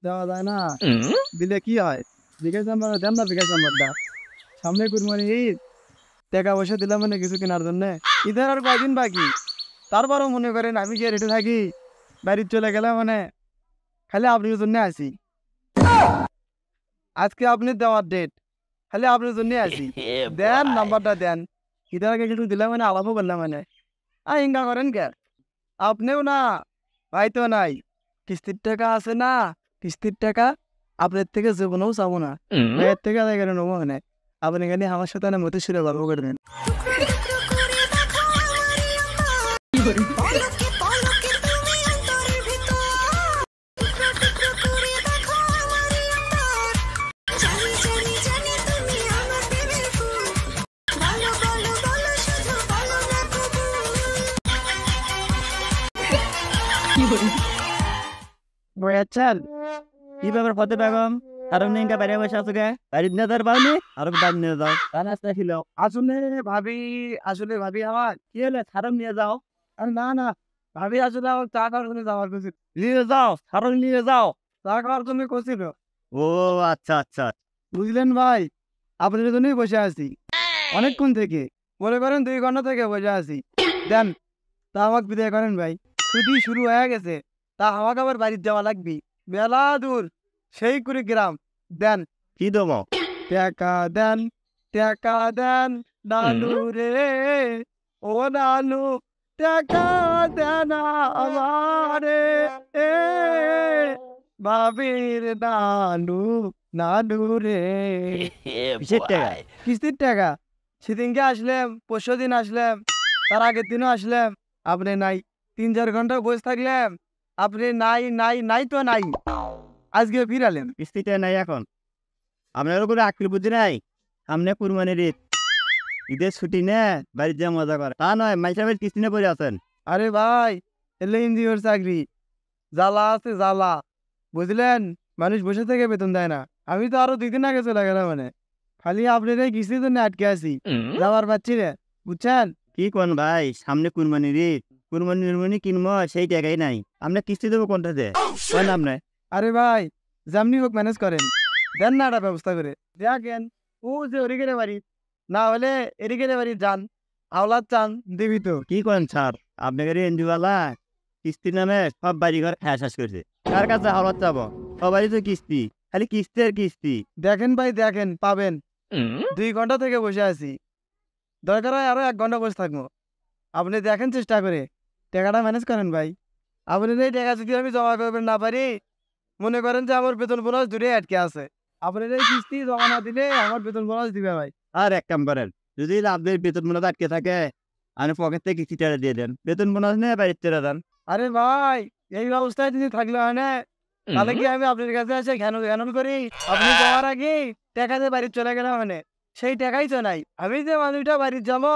দেওয়া যায় না? দিলে কি হয়? বিকাশ নাম্বার দেন না, বিকাশ নাম্বারটা। সামনে কুরবানি ঈদ, টাকা পয়সা দিলাম মানে কিছু কেনার জন্য। ঈদের আর কয়দিন বাকি, তারপরও মনে করেন আমি গিয়ে রেটে থাকি, বাড়ির চলে গেলাম মানে খালি আপনার জন্য আসি। আজকে আপনি দেওয়ার ডেট, খালি আপনার জন্য আসি। দেন নাম্বারটা দেন। ঈদের আগে কিছু দিলাম মানে আলাপও করলাম মানে হিংসা করেন কে? আপনিও না, ভাই তো নাই। কিস্তির টাকা আছে না, কিস্তির টাকা আপনার থেকে জীবনেও চাবো না, ভাইয়ের থেকে আদায় করে নেবো মানে। আপনি এখানে আমার সাথে মতো সুরে গল্প করবেন। বয়াচ্ছাল কি ব্যাপার ফতে বেগম আরো নেঙ্গা বাইরে বসে আছো গে? বাড়ির নিয়ে যার পাওনি আরো বাড়ি নিয়ে যাও, তা নাস্তা ছিল। আসলে ভাবি, আমার কি হলো সারম নিয়ে যাও। আর না না, ভাবি আসলে আমার চা খাওয়ার জন্য যাওয়ার কথা। নিয়ে যাও সারম নিয়ে যাও। চা খাওয়ার জন্য করছিল। ও আচ্ছা আচ্ছা। বুঝলেন ভাই, আপনার জন্যই বসে আছি অনেকক্ষণ থেকে, মনে করেন 2 ঘন্টা থেকে বসে আছি। দেন, তা আমাকে বিদায় করেন ভাই, ছুটি শুরু হয়ে গেছে। তা আমাকে আবার বাড়ির যাওয়া লাগবে, মেলা দূর, সেই করে গ্রাম। দেন কি দেবো? টাকা দেন, টাকা দেন নানু রে, ও নানু টাকা দেন আমারে, এ ভাবির নানু, নানু রে। কিসের টাকা? কিস্তির টাকা। সেদিনকে আসলাম, পরশু দিন আসলাম, তার আগের দিনও আসলাম, আপনি নাই। 3-4 ঘন্টা বসে থাকলাম, আপনি নাই নাই নাই তো নাই। আজকে ফিরালেন। কিস্তিটা নাই এখন? আপনার উপরে আকল বুদ্ধি নাই? সামনে কুরবানির ঈদ, ঈদের ছুটি নে বাড়ির যা মজা করে, তা নয় মাইসাবের কিস্তি নিয়ে পড়ে আছেন। আরে ভাই, এলে ইঞ্জিওর চাকরি, জ্বালা আছে জ্বালা, বুঝলেন? মানুষ বসে থেকে বেতন দেয় না। আমি তো আরো 2 দিন আগে চলে গেলাম মানে, খালি আপনার এই কিস্তির জন্য আটকে আছি, যাওয়ার পাচ্ছি না, বুঝছেন? কি কোন ভাই, সামনে কুরবানির ঈদ, কুরবানি কিনবো সেই টাকাই নাই, আমরা কিস্তি দেবো কোনটাতে কোন আপনি? আরে ভাই, যেমনি হোক ম্যানেজ করেন, দেন না একটা ব্যবস্থা করে দেখেন। ও যে ওরিগেরে বাড়ি, না হলে এরিগেরে বাড়ি যান, আওলাদ চান দিবি তো। কি করেন স্যার, আপনাদের এনজিওয়ালা কিস্তি নামে সব বাড়ি ঘর খায় শেষ করছে। কার কাছে হাওলাত যাবো? সবারই তো কিস্তি, খালি কিস্তি আর কিস্তি। দেখেন ভাই দেখেন, পাবেন। 2 ঘন্টা থেকে বসে আছি, দরকার হয় আরো 1 ঘন্টা বসে থাকবো। আপনি দেখেন চেষ্টা করে, টাকাটা ম্যানেজ করেন ভাই। আপনি এই টাকা যদি আমি জমা করবেন না পারি, মনে করেন যে আমার বেতন বোনাস দূরে আটকে আছে। আপনার এই কিস্তি জমা না দিলে আমার বেতন বোনাস দিবে ভাই। আর এক কাম করেন, যদি আপনাদের বেতন বোনাস আটকে থাকে আপনি পকেট থেকে কিস্তি টাকা দিয়ে দেন, বেতন বোনাস নিয়ে বাড়ির ছেড়ে দেন। আরে ভাই, এই অবস্থায় যদি থাকলে হয় না, তাহলে কি আমি আপনার কাছে এসে ঘ্যানন করি? আপনি যাওয়ার আগে টাকা দিয়ে বাড়ি চলে গেলাম মানে, সেই টাকাই তো নাই। আমি যে মানুষটা বাড়ির যাবো,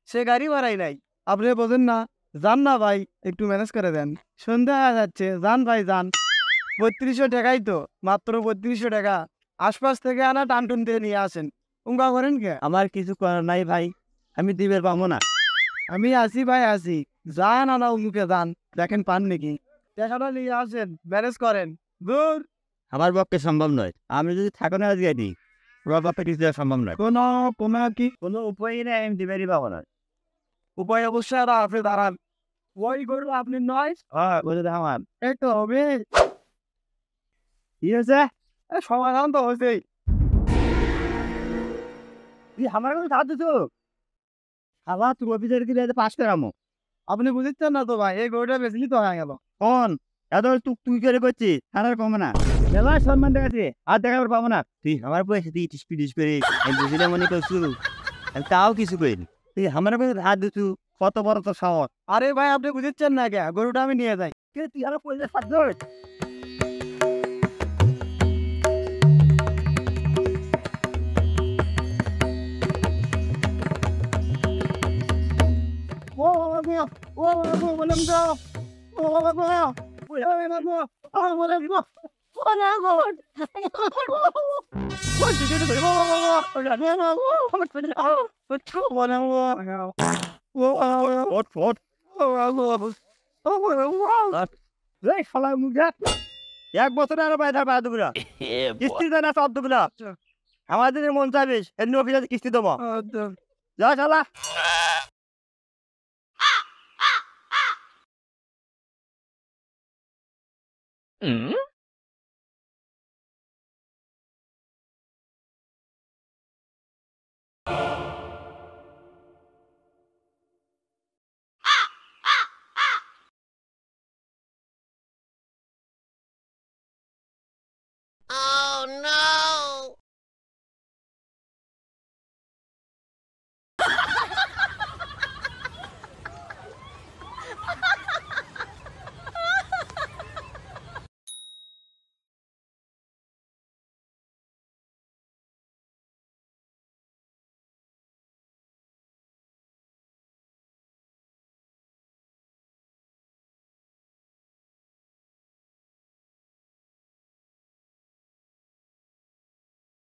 সে গাড়ি ভাড়াই নাই। আপনি বোঝেন না? যান না ভাই, একটু ম্যানেজ করে দেন। সন্ধ্যা হয়ে যাচ্ছে, যান ভাই যান। 3200 টাকাই তো, মাত্র 3200 টাকা। আশপাশ থেকে আনা টানটুন দিয়ে নিয়ে আসেন, উঙ্গা করেন কে? আমার কিছু করার নাই ভাই, আমি দিবের পাবো না। আমি আসি ভাই আসি, যান আনা মুখে যান, দেখেন পান নাকি। টাকাটা নিয়ে আসেন, ম্যানেজ করেন। দূর, আমার পক্ষে সম্ভব নয়, আমি যদি থাকো না আজকে দিই, আমার পক্ষে কিছু দেওয়া সম্ভব নয়। কোনো উপায় নেই, আমি দিবেরই পাবো না। উপায় অবশ্যই আর আপনি দাঁড়ান। ওই করবো আপনি নয়, হ্যাঁ বলে দেখ আমার একটু হবে। কি হয়েছে? সমাধান তো হয়েছেই। তুই আমার কাছে সাহায্য তো আবার তুই অফিসের কি পাস করামো? আপনি বুঝছেন না তো ভাই, এই গরুটা বেশি তো হয়ে গেল। কোন এত তুই তুই করে করছিস, আর কমে না, মেলা সম্মান দেখাচ্ছি, আর দেখাবার পাবো না। তুই আমার পয়সা তুই টিস করে বুঝলে মনে করছু, তাও কিছু করিনি। তুই আমার পয়সা হাত দিছু, কত বড় তো সাহস। আরে ভাই, আপনি বুঝছেন না কে? গরুটা আমি নিয়ে যাই। তুই আমার পয়সা সাহায্য এক বছরে আরো পায় থাকবে দেবো না কিস্তি দেয় না সব দেবো না আমাদের মন চাইবিস এমনি অফিসে কিস্তি দেবো যা শালা